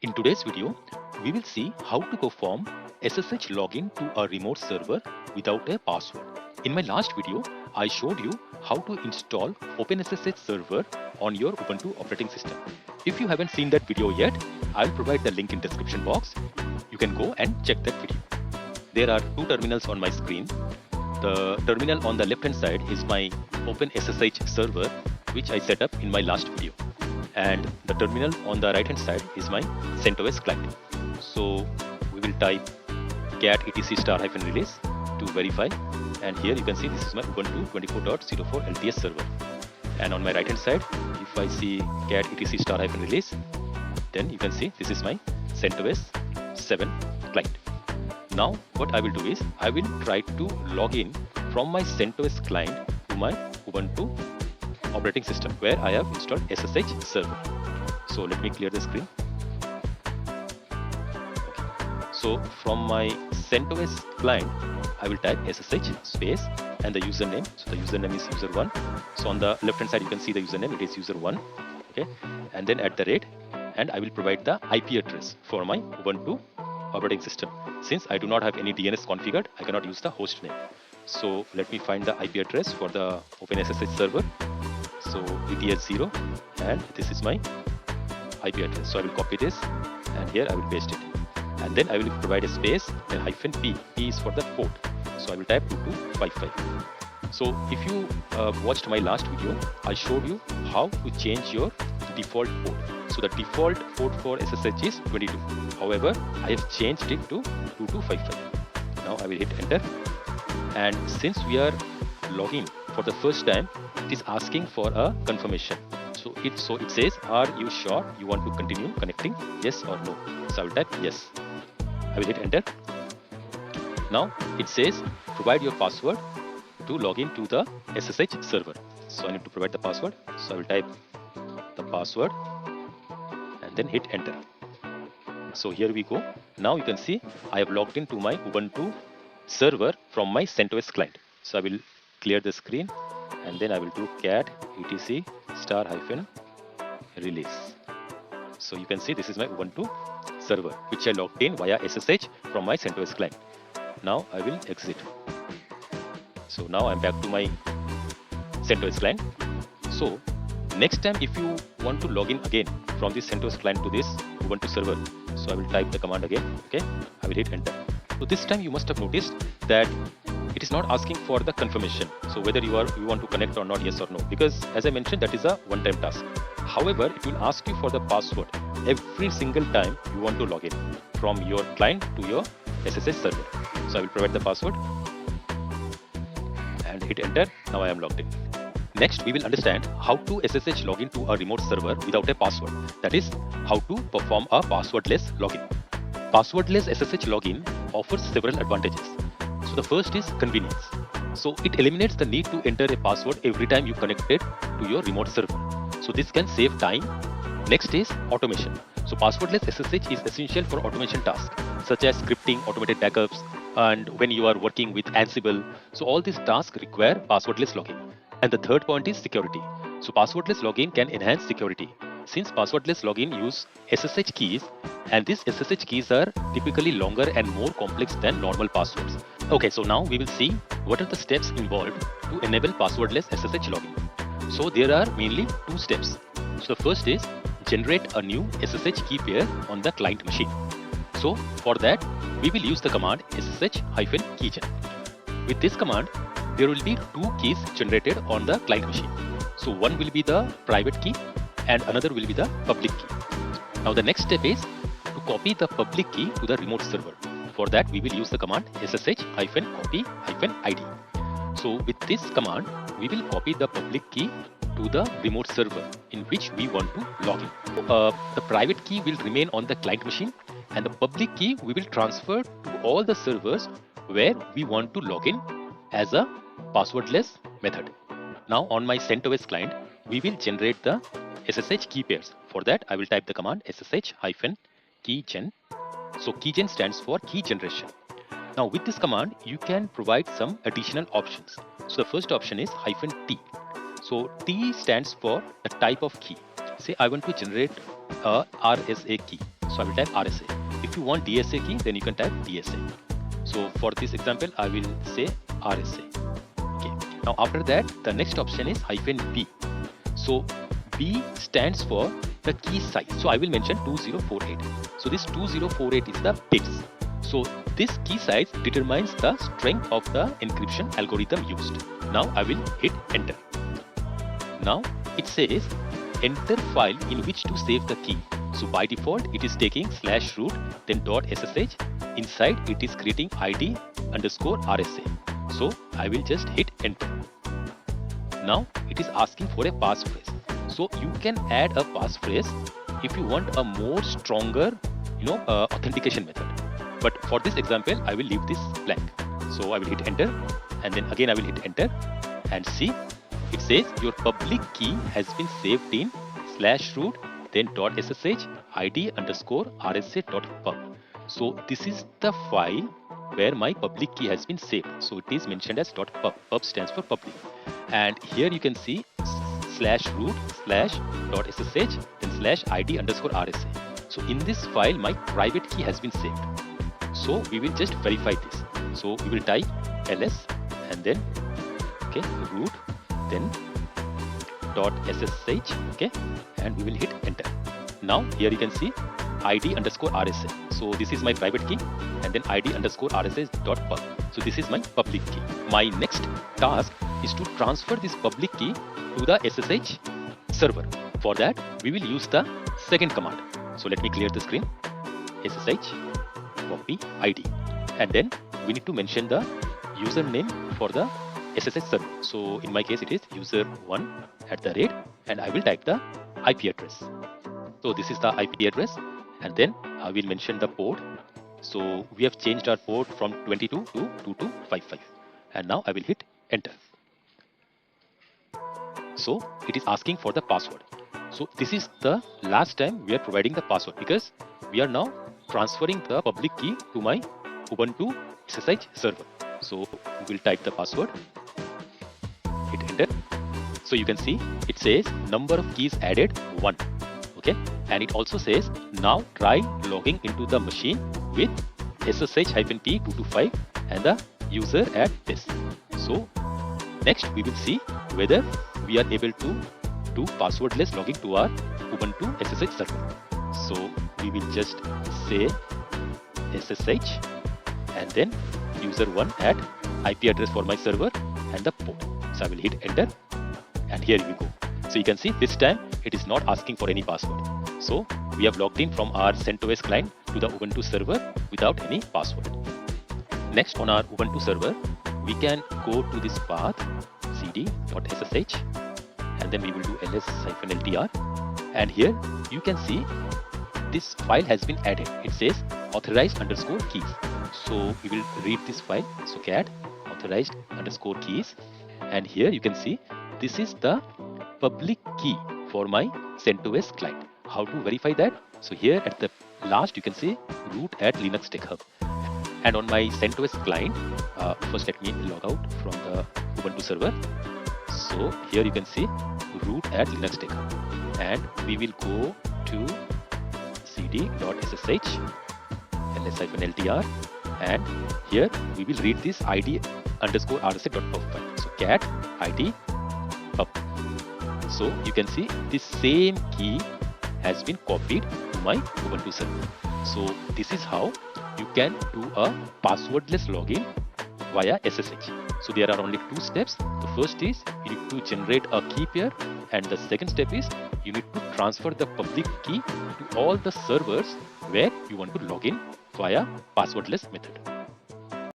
In today's video, we will see how to perform SSH login to a remote server without a password. In my last video, I showed you how to install openssh server on your Ubuntu operating system. If you haven't seen that video yet, I'll provide the link in description box. You can go and check that video. There are two terminals on my screen. The terminal on the left hand side is my openssh server, which I set up in my last video. And the terminal on the right hand side is my CentOS client. So we will type cat etc*-release to verify, and here you can see this is my Ubuntu 24.04 LTS server. And on my right hand side, if I see cat etc*-release, then you can see this is my CentOS 7 client. Now what I will do is I will try to log in from my CentOS client to my Ubuntu operating system where I have installed SSH server. So let me clear the screen. Okay. So from my CentOS client, I will type SSH space and the username. So the username is user1. So on the left hand side you can see the username, it is user1. Okay, and then at the rate, and I will provide the IP address for my Ubuntu operating system. Since I do not have any DNS configured, I cannot use the host name. So let me find the IP address for the openssh server. So it is 0, and this is my IP address. So I will copy this, and here I will paste it. And then I will provide a space, then -p. P is for the port. So I will type 2255. So if you watched my last video, I showed you how to change your default port. So the default port for SSH is 22. However, I have changed it to 2255. Now I will hit enter. And since we are logging for the first time, it is asking for a confirmation. So it says, are you sure you want to continue connecting? Yes or no? So I will type yes. I will hit enter. Now it says provide your password to log in to the SSH server. So I need to provide the password. So I will type the password and then hit enter. So here we go. Now you can see I have logged into my Ubuntu server from my CentOS client. So I will clear the screen, and then I will do cat etc*-release. So you can see this is my Ubuntu server, which I logged in via SSH from my CentOS client. Now I will exit. So now I'm back to my CentOS client. So next time if you want to log in again from this CentOS client to this Ubuntu server, so I will type the command again. Okay, I will hit enter. So this time you must have noticed that it is not asking for the confirmation. So whether you want to connect or not, yes or no, because as I mentioned, that is a one-time task. However, it will ask you for the password every single time you want to log in from your client to your SSH server. So I will provide the password and hit enter. Now I am logged in. Next, we will understand how to SSH login to a remote server without a password. That is, how to perform a passwordless login. Passwordless SSH login offers several advantages. So the first is convenience. So it eliminates the need to enter a password every time you connect it to your remote server. So this can save time. Next is automation. So passwordless SSH is essential for automation tasks such as scripting, automated backups, and when you are working with Ansible. So all these tasks require passwordless login. And the third point is security. So passwordless login can enhance security. Since passwordless login use SSH keys, and these SSH keys are typically longer and more complex than normal passwords. Okay, so now we will see what are the steps involved to enable passwordless SSH login. So there are mainly two steps. So the first is generate a new SSH key pair on the client machine. So for that, we will use the command ssh-keygen. With this command, there will be two keys generated on the client machine. So one will be the private key and another will be the public key. Now the next step is to copy the public key to the remote server. For that, we will use the command ssh-copy-id. So with this command, we will copy the public key to the remote server in which we want to log in. The private key will remain on the client machine, and the public key we will transfer to all the servers where we want to log in as a passwordless method. Now on my CentOS client, we will generate the SSH key pairs. For that, I will type the command ssh-keygen. So keygen stands for key generation. Now with this command, you can provide some additional options. So the first option is -t. So T stands for the type of key. Say I want to generate a RSA key. So I will type RSA. If you want DSA key, then you can type DSA. So for this example, I will say RSA. Okay. Now after that, the next option is -B. So B stands for the key size. So I will mention 2048. So this 2048 is the bits. So this key size determines the strength of the encryption algorithm used. Now I will hit enter. Now it says enter file in which to save the key. So by default it is taking /root then .ssh. Inside it is creating id_RSA. So I will just hit enter. Now it is asking for a passphrase. So you can add a passphrase if you want a more stronger authentication method. But for this example I will leave this blank. So I will hit enter and then again I will hit enter and see it says your public key has been saved in /root then .ssh id_RSA.pub. So this is the file where my public key has been saved. So it is mentioned as .pub. Pub stands for public. And here you can see /root /.ssh then /id_RSA. So in this file my private key has been saved. So we will just verify this. So we will type ls and then root then .ssh, okay, and we will hit enter. Now here you can see id_RSA. So this is my private key and then id_RSA.pub. So this is my public key. My next task is to transfer this public key to the SSH server. For that we will use the second command. So let me clear the screen. ssh-copy-id, and then we need to mention the username for the SSH server. So in my case it is user1 and I will type the IP address. So this is the IP address and then I will mention the port. So we have changed our port from 22 to 2255 and now I will hit enter. So it is asking for the password. So this is the last time we are providing the password because we are now transferring the public key to my Ubuntu SSH server. So we will type the password, hit enter. So you can see it says number of keys added 1. Okay, and it also says now try logging into the machine with ssh-p225 and the user at this. So next we will see whether we are able to do passwordless logging to our Ubuntu SSH server. So we will just say SSH and then user1 at IP address for my server and the port. So I will hit enter and here we go. So you can see this time it is not asking for any password. So we have logged in from our CentOS client to the Ubuntu server without any password. Next on our Ubuntu server, we can go to this path cd.ssh and then we will do ls-ltr, and here you can see this file has been added. It says authorized_keys. So we will read this file. So cat authorized_keys, and here you can see this is the public key for my CentOS client. How to verify that? So here at the last you can see root at Linux Tech Hub, and on my CentOS client, first let me log out from the Ubuntu server. So here you can see root at Linux Tech Hub, and we will go to cd.ssh ls-ltr, and here we will read this id_RSA.pub file. So cat id pub. So you can see this same key has been copied to my Ubuntu server. So this is how you can do a passwordless login via SSH. So there are only two steps. The first is you need to generate a key pair, and the second step is you need to transfer the public key to all the servers where you want to log in via passwordless method.